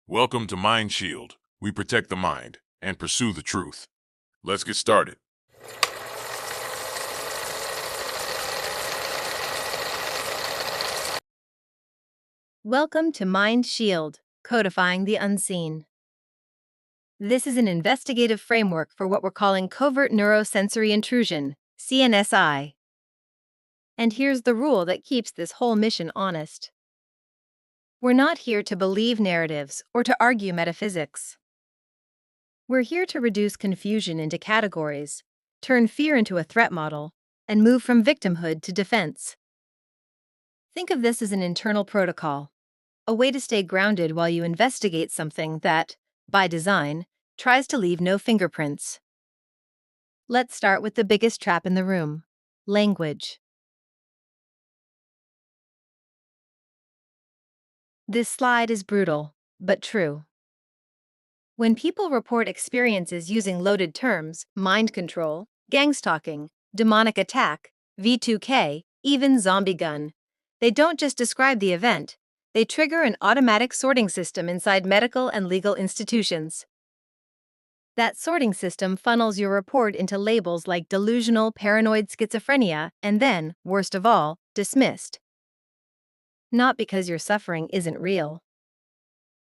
Welcome to Mind Shield. We protect the mind and pursue the truth. Let's get started. Welcome to Mind Shield, Codifying the Unseen. This is an investigative framework for what we're calling Covert Neuro-Sensory Intrusion, CNSI. And here's the rule that keeps this whole mission honest. We're not here to believe narratives or to argue metaphysics. We're here to reduce confusion into categories, turn fear into a threat model, and move from victimhood to defense. Think of this as an internal protocol, a way to stay grounded while you investigate something that, by design, tries to leave no fingerprints. Let's start with the biggest trap in the room: language. This slide is brutal, but true. When people report experiences using loaded terms, mind control, gang stalking, demonic attack, V2K, even zombie gun, they don't just describe the event, they trigger an automatic sorting system inside medical and legal institutions. That sorting system funnels your report into labels like delusional, paranoid schizophrenia, and then, worst of all, dismissed. Not because your suffering isn't real,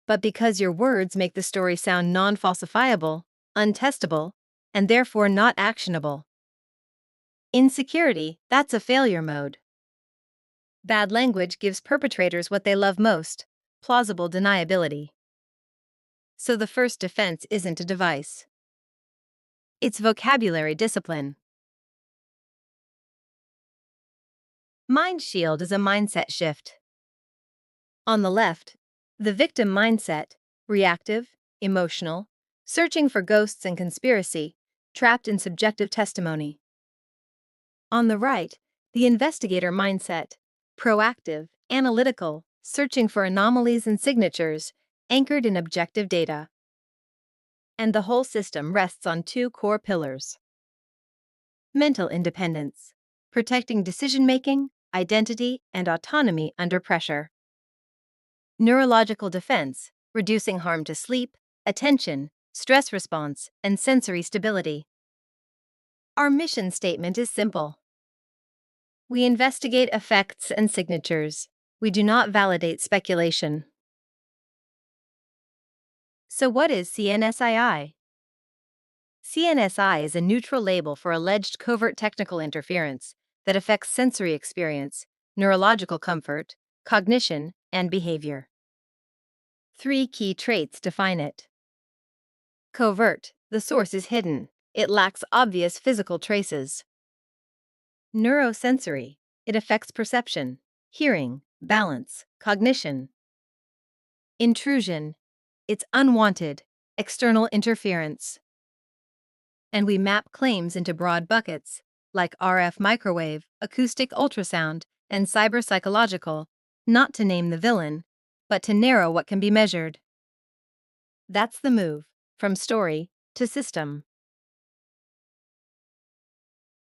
but because your words make the story sound non-falsifiable, untestable, and therefore not actionable. In security, that's a failure mode. Bad language gives perpetrators what they love most: plausible deniability. So the first defense isn't a device. It's vocabulary discipline. Mind Shield is a mindset shift. On the left, the victim mindset, reactive, emotional, searching for ghosts and conspiracy, trapped in subjective testimony. On the right, the investigator mindset, proactive, analytical, searching for anomalies and signatures, anchored in objective data. And the whole system rests on two core pillars: mental independence, protecting decision-making, identity, and autonomy under pressure; neurological defense, reducing harm to sleep, attention, stress response, and sensory stability. Our mission statement is simple. We investigate effects and signatures. We do not validate speculation. So what is CNSI? CNSI is a neutral label for alleged covert technical interference that affects sensory experience, neurological comfort, cognition, and behavior. 3 key traits define it. Covert, the source is hidden. It lacks obvious physical traces. Neurosensory, it affects perception, hearing, balance, cognition. Intrusion, it's unwanted, external interference. And we map claims into broad buckets, like RF microwave, acoustic ultrasound, and cyber-psychological, not to name the villain, but to narrow what can be measured. That's the move, from story to system.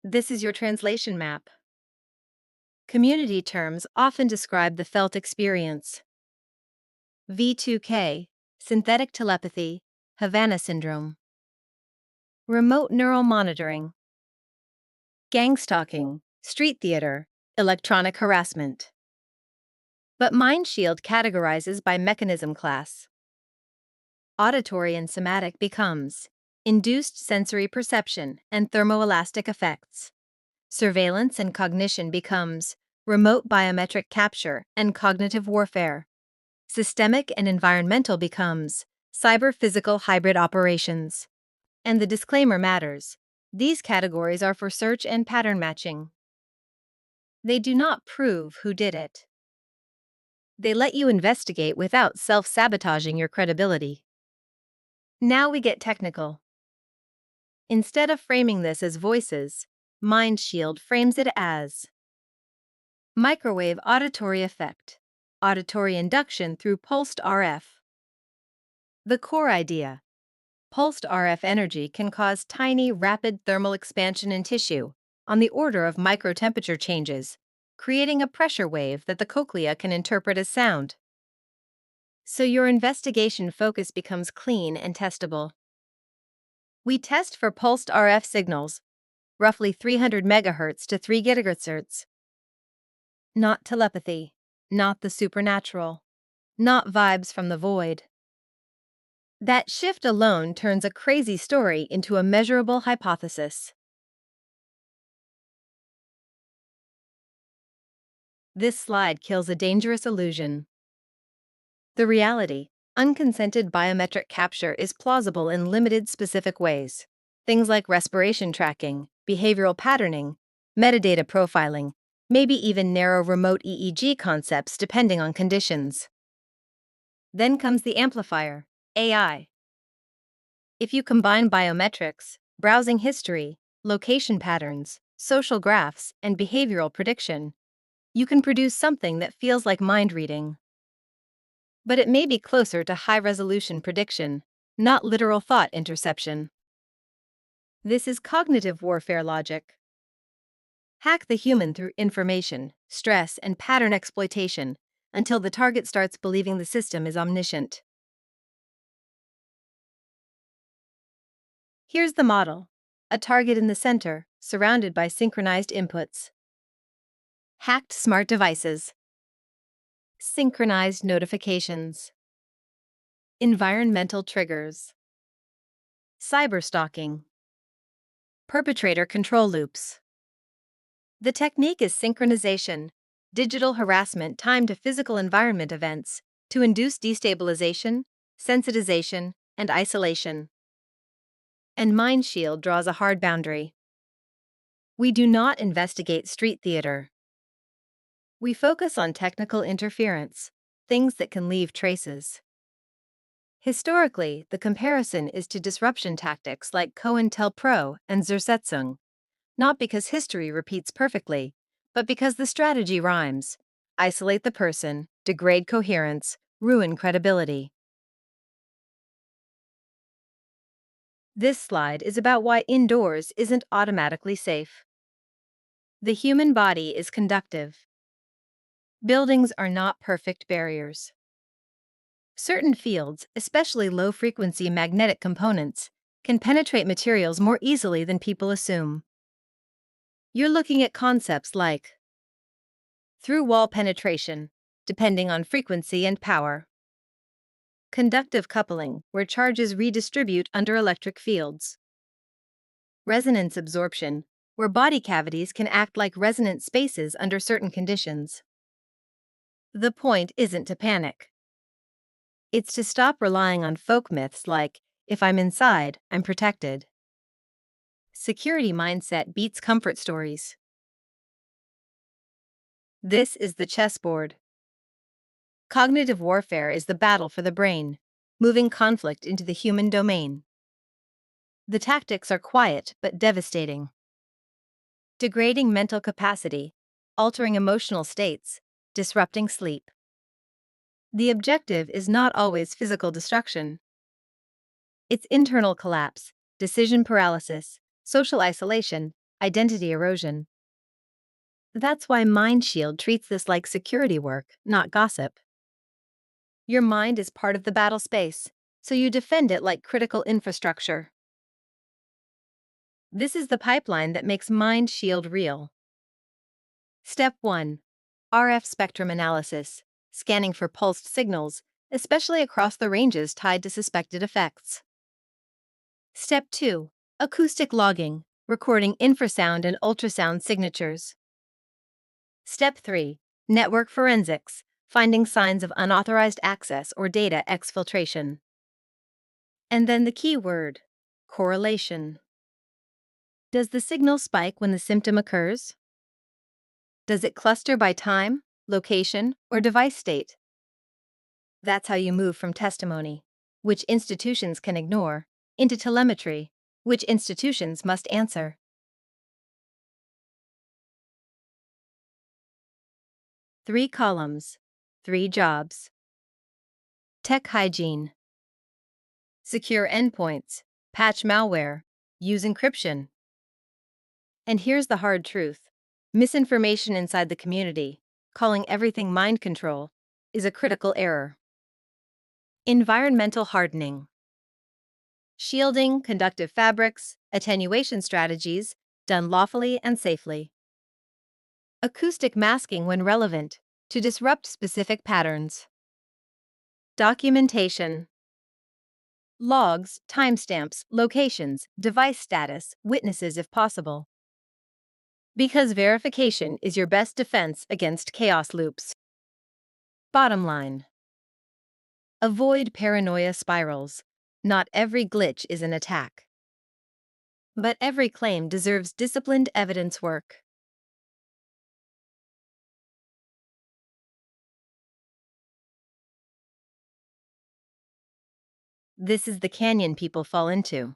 This is your translation map. Community terms often describe the felt experience. V2K, synthetic telepathy, Havana syndrome. Remote neural monitoring. Gang stalking, street theater, electronic harassment. But Mind Shield categorizes by mechanism class. Auditory and somatic becomes induced sensory perception and thermoelastic effects. Surveillance and cognition becomes remote biometric capture and cognitive warfare. Systemic and environmental becomes cyber-physical hybrid operations. And the disclaimer matters. These categories are for search and pattern matching. They do not prove who did it. They let you investigate without self-sabotaging your credibility. Now we get technical. Instead of framing this as voices, Mind Shield frames it as microwave auditory effect, auditory induction through pulsed RF. The core idea: pulsed RF energy can cause tiny, rapid thermal expansion in tissue, on the order of microtemperature changes, creating a pressure wave that the cochlea can interpret as sound. so your investigation focus becomes clean and testable. We test for pulsed RF signals, roughly 300 MHz to 3 GHz. Not telepathy, not the supernatural, not vibes from the void. That shift alone turns a crazy story into a measurable hypothesis. This slide kills a dangerous illusion. The reality, unconsented biometric capture is plausible in limited specific ways. Things like respiration tracking, behavioral patterning, metadata profiling, maybe even narrow remote EEG concepts depending on conditions. Then comes the amplifier, AI. If you combine biometrics, browsing history, location patterns, social graphs, and behavioral prediction, you can produce something that feels like mind reading. But it may be closer to high-resolution prediction, not literal thought interception. This is cognitive warfare logic. Hack the human through information, stress, and pattern exploitation until the target starts believing the system is omniscient. Here's the model: a target in the center, surrounded by synchronized inputs. Hacked smart devices. Synchronized notifications. Environmental triggers. Cyberstalking. Perpetrator control loops. The technique is synchronization, digital harassment timed to physical environment events to induce destabilization, sensitization, and isolation. And Mind Shield draws a hard boundary. We do not investigate street theater. We focus on technical interference, things that can leave traces. Historically, the comparison is to disruption tactics like COINTELPRO and Zersetzung, not because history repeats perfectly, but because the strategy rhymes: isolate the person, degrade coherence, ruin credibility. This slide is about why indoors isn't automatically safe. The human body is conductive. Buildings are not perfect barriers. Certain fields, especially low-frequency magnetic components, can penetrate materials more easily than people assume. You're looking at concepts like through-wall penetration, depending on frequency and power; conductive coupling, where charges redistribute under electric fields; resonance absorption, where body cavities can act like resonant spaces under certain conditions. The point isn't to panic. It's to stop relying on folk myths like, if I'm inside, I'm protected. Security mindset beats comfort stories. This is the chessboard. Cognitive warfare is the battle for the brain, moving conflict into the human domain. The tactics are quiet but devastating. Degrading mental capacity, altering emotional states, disrupting sleep. The objective is not always physical destruction. It's internal collapse, decision paralysis, social isolation, identity erosion. That's why Mind Shield treats this like security work, not gossip. Your mind is part of the battle space, so you defend it like critical infrastructure. This is the pipeline that makes Mind Shield real. Step 1. RF spectrum analysis, scanning for pulsed signals, especially across the ranges tied to suspected effects. Step 2. Acoustic logging, recording infrasound and ultrasound signatures. Step 3. Network forensics, finding signs of unauthorized access or data exfiltration. And then the key word: correlation. Does the signal spike when the symptom occurs? Does it cluster by time, location, or device state? That's how you move from testimony, which institutions can ignore, into telemetry, which institutions must answer. 3 columns, 3 jobs. Tech hygiene. Secure endpoints, patch malware, use encryption. And here's the hard truth: misinformation inside the community, calling everything mind control, is a critical error. Environmental hardening. Shielding, conductive fabrics, attenuation strategies, done lawfully and safely. Acoustic masking when relevant, to disrupt specific patterns. Documentation. Logs, timestamps, locations, device status, witnesses if possible. Because verification is your best defense against chaos loops. Bottom line. Avoid paranoia spirals. Not every glitch is an attack. But every claim deserves disciplined evidence work. This is the canyon people fall into.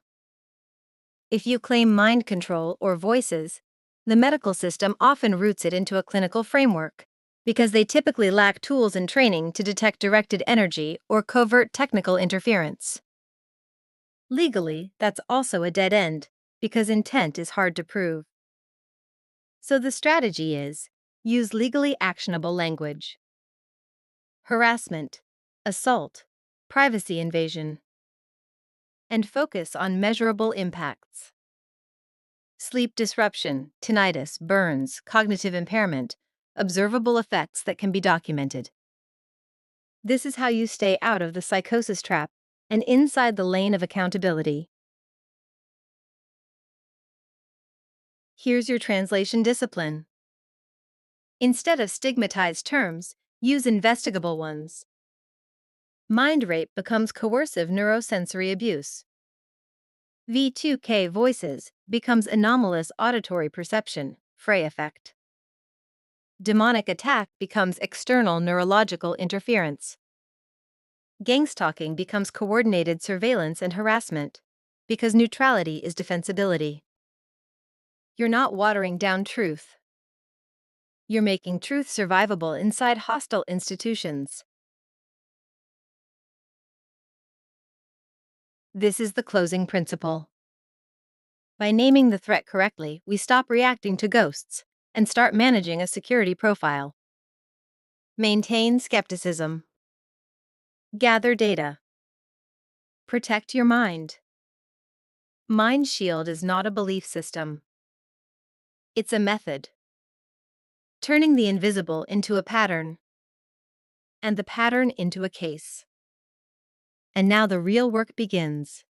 If you claim mind control or voices, the medical system often roots it into a clinical framework, because they typically lack tools and training to detect directed energy or covert technical interference. Legally, that's also a dead end, because intent is hard to prove. So the strategy is, use legally actionable language. Harassment, assault, privacy invasion, and focus on measurable impacts. Sleep disruption, tinnitus, burns, cognitive impairment, observable effects that can be documented. This is how you stay out of the psychosis trap and inside the lane of accountability. Here's your translation discipline. Instead of stigmatized terms, use investigable ones. Mind rape becomes coercive neurosensory abuse. V2K voices becomes anomalous auditory perception, Frey effect. Demonic attack becomes external neurological interference. Gangstalking becomes coordinated surveillance and harassment, because neutrality is defensibility. You're not watering down truth. You're making truth survivable inside hostile institutions. This is the closing principle. By naming the threat correctly, we stop reacting to ghosts and start managing a security profile. Maintain skepticism. Gather data. Protect your mind. Mind Shield is not a belief system. It's a method. Turning the invisible into a pattern, and the pattern into a case. And now the real work begins.